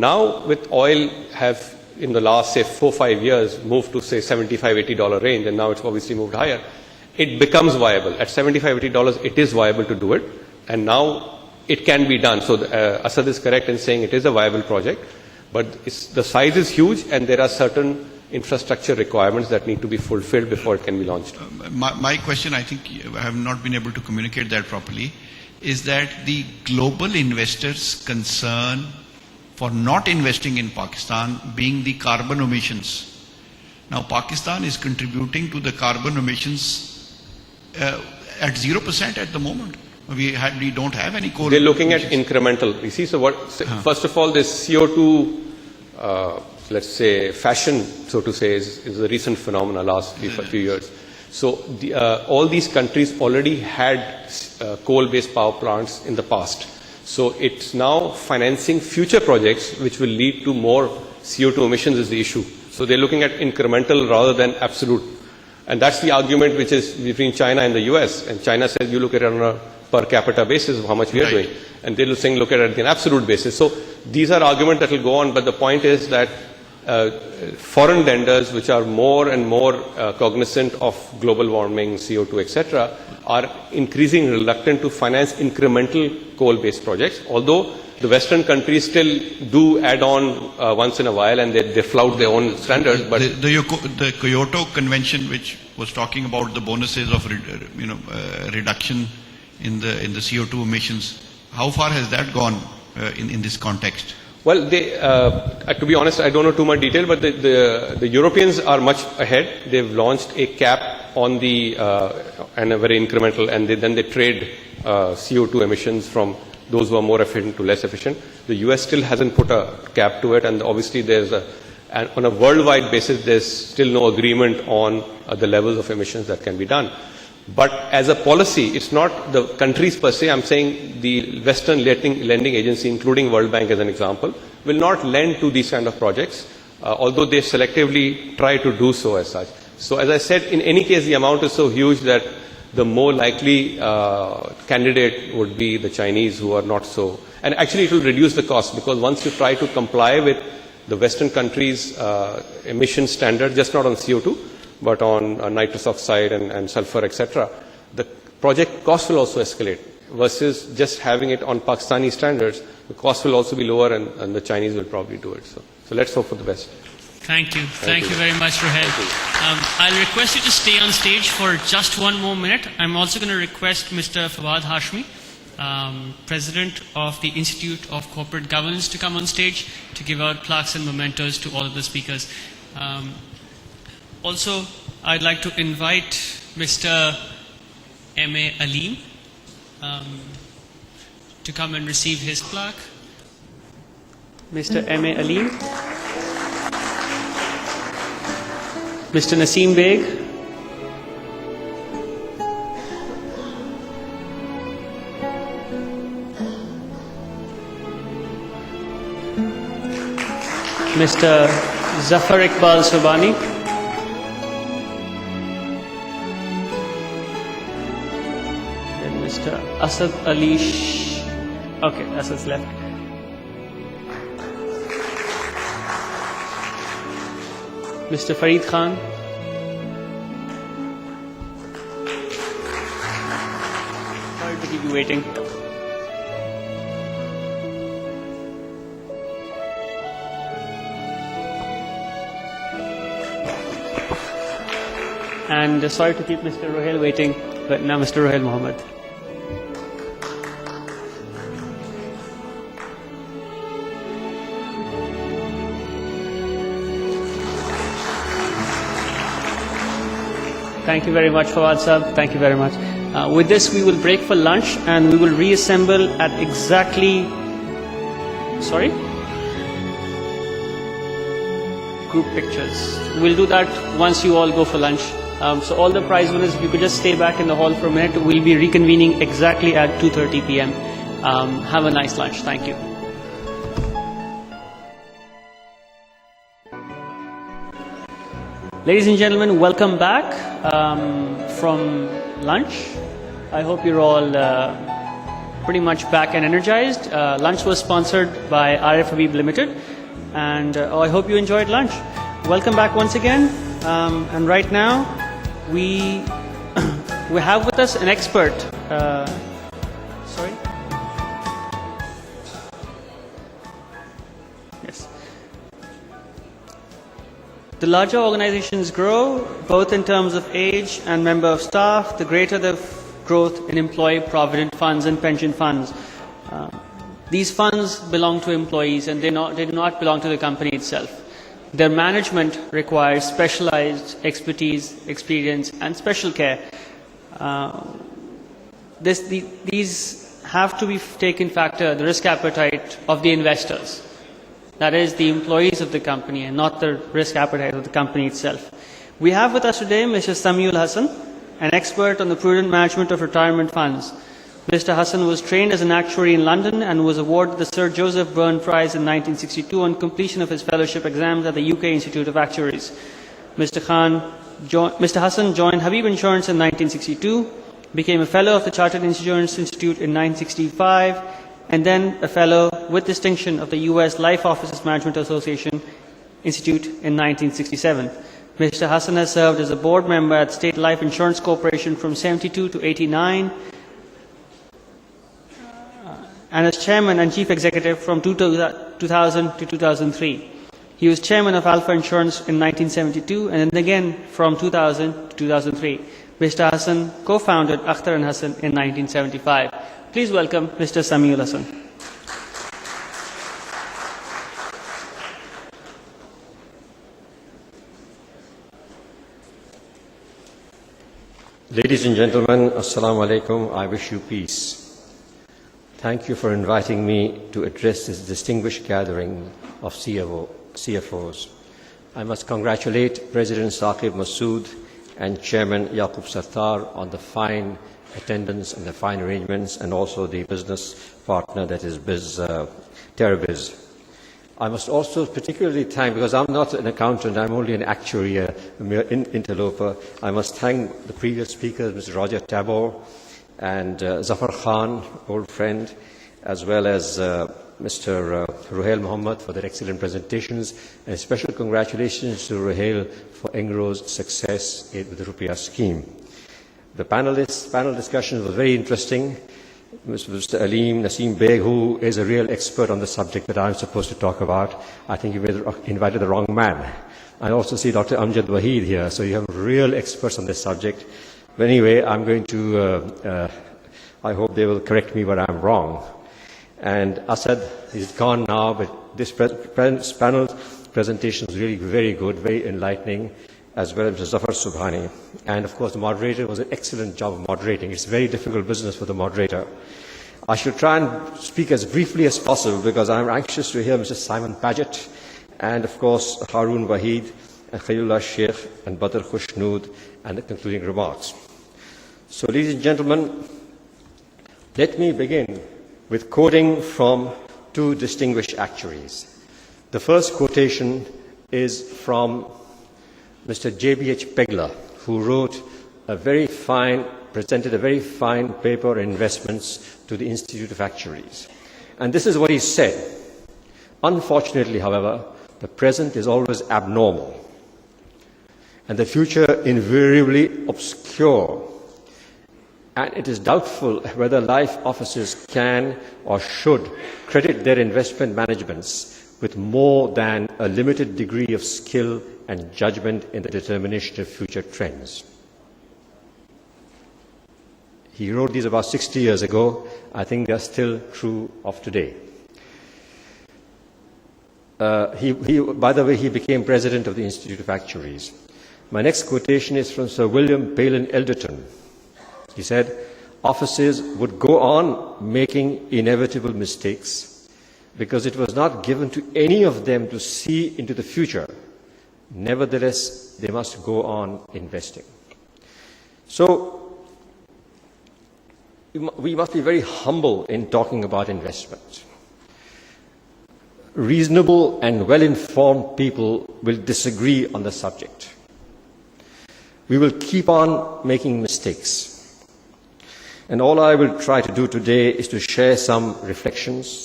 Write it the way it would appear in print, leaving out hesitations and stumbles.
Now with oil have in the last say 4 or 5 years moved to say $75-80 range, and now it's obviously moved higher, it becomes viable. At $75-80 it is viable to do it, and now it can be done. So Asad is correct in saying it is a viable project, but the size is huge and there are certain infrastructure requirements that need to be fulfilled before it can be launched. My question, I think I have not been able to communicate that properly, is that the global investors' concern for not investing in Pakistan being the carbon emissions. Now Pakistan is contributing to the carbon emissions at 0% at the moment. We don't have any coal. They're looking at incremental. You see, so first of all, this CO2 let's say fashion, so to say, is a recent phenomenon last few years. So all these countries already had coal-based power plants in the past. So it's now financing future projects which will lead to more CO2 emissions is the issue. So they're looking at incremental rather than absolute. And that's the argument which is between China and the US. And China says you look at it on a per capita basis of how much we are doing. And they're saying look at it on an absolute basis. So these are arguments that will go on, but the point is that foreign lenders which are more and more cognizant of global warming, CO2, etc., are increasingly reluctant to finance incremental coal-based projects, although the Western countries still do add on once in a while and they flout their own standards. But the Kyoto Convention, which was talking about the bonuses of reduction in the CO2 emissions, how far has that gone in this context? Well, to be honest, I don't know too much detail, but the Europeans are much ahead. They've launched a cap on the and a very incremental, and then they trade CO2 emissions from those who are more efficient to less efficient. The US still hasn't put a cap to it, and obviously on a worldwide basis, there's still no agreement on the levels of emissions that can be done. But as a policy, it's not the countries per se. I'm saying the Western lending agency, including World Bank as an example, will not lend to these kind of projects, although they selectively try to do so as such. So as I said, in any case, the amount is so huge that the more likely candidate would be the Chinese, who are not so. And actually, it will reduce the cost, because once you try to comply with the Western countries' emission standard, just not on CO2, but on nitrous oxide and sulfur, etc., the project cost will also escalate, versus just having it on Pakistani standards. The cost will also be lower, and the Chinese will probably do it. So let's hope for the best. Thank you. Thank you very much, Ruhail. I'll request you to stay on stage for just one more minute. I'm also going to request Mr. Fawad Hashmi, President of the Institute of Corporate Governance, to come on stage to give out plaques and mementos to all of the speakers. Also, I'd like to invite Mr. M.A. Aleem to come and receive his plaque. Mr. M.A. Aleem. Mr. Naseem Beg. Mr. Zafar Iqbal Sobani. Then Mr. Asad Ali. Okay, Asad's left. Mr. Farid Khan. Sorry to keep you waiting. And sorry to keep Mr. Ruhail waiting, but now Mr. Ruhail Mohammed. Thank you very much, Fawad Sahab. Thank you very much. With this, we will break for lunch and we will reassemble at exactly. Sorry? Group pictures. We'll do that once you all go for lunch. So all the prize winners, if you could just stay back in the hall for a minute, we'll be reconvening exactly at 2:30 p.m. Have a nice lunch. Thank you. Ladies and gentlemen, welcome back from lunch. I hope you're all pretty much back and energized. Lunch was sponsored by RF Habib Limited, and I hope you enjoyed lunch. Welcome back once again. And right now, we have with us an expert. Sorry? Yes. The larger organizations grow, both in terms of age and member of staff, the greater the growth in employee provident funds and pension funds. These funds belong to employees and they do not belong to the company itself. Their management requires specialized expertise, experience, and special care. These have to be taken factor, the risk appetite of the investors. That is the employees of the company and not the risk appetite of the company itself. We have with us today Mr. Sami-ul-Hasan, an expert on the prudent management of retirement funds. Mr. Hassan was trained as an actuary in London and was awarded the Sir Joseph Byrne Prize in 1962 on completion of his fellowship exams at the UK Institute of Actuaries. Mr. Hassan joined Habib Insurance in 1962, became a fellow of the Chartered Insurance Institute in 1965, and then a fellow with distinction of the US Life Officers Management Association Institute in 1967. Mr. Hassan has served as a board member at State Life Insurance Corporation from 72 to 89, and as chairman and chief executive from 2000 to 2003. He was chairman of Alpha Insurance in 1972 and then again from 2000 to 2003. Mr. Hassan co-founded Akhtar & Hassan in 1975. Please welcome Mr. Sami-ul-Hasan. Ladies and gentlemen, Assalamu alaikum. I wish you peace. Thank you for inviting me to address this distinguished gathering of CFOs. I must congratulate President Saqib Masood and Chairman Yaqub Sattar on the fine attendance and the fine arrangements, and also the business partner, that is Terrabiz. I must also particularly thank, because I'm not an accountant, I'm only an actuary, a mere interloper, I must thank the previous speakers, Mr. Roger Tabor and Zafar Khan, old friend, as well as Mr. Ruhail Mohammed for their excellent presentations, and special congratulations to Ruhail for Engro's success with the Rupiah scheme. The panel discussion was very interesting. Mr. Aleem Naseem Beg, who is a real expert on the subject that I'm supposed to talk about, I think you invited the wrong man. I also see Dr. Amjad Waheed here, so you have real experts on this subject. But anyway, I'm going to, I hope they will correct me where I'm wrong. And Asad is gone now, but this panel presentation was really very good, very enlightening, as well as Mr. Zafar Subhani. And of course, the moderator was an excellent job of moderating. It's a very difficult business for the moderator. I should try and speak as briefly as possible because I'm anxious to hear Mr. Simon Paget and, of course, Harun Waheed and Khairullah Sheikh and Badr Khushnood and the concluding remarks. So, ladies and gentlemen, let me begin with quoting from two distinguished actuaries. The first quotation is from Mr. J.B.H. Pegler, who presented a very fine paper on investments to the Institute of Actuaries. And this is what he said. Unfortunately, however, the present is always abnormal, and the future invariably obscure. And it is doubtful whether life officers can or should credit their investment managements with more than a limited degree of skill and judgment in the determination of future trends. He wrote these about 60 years ago. I think they are still true of today. By the way, he became president of the Institute of Actuaries. My next quotation is from Sir William Palin Elderton. He said, officers would go on making inevitable mistakes because it was not given to any of them to see into the future. Nevertheless, they must go on investing. So, we must be very humble in talking about investment. Reasonable and well-informed people will disagree on the subject. We will keep on making mistakes. And all I will try to do today is to share some reflections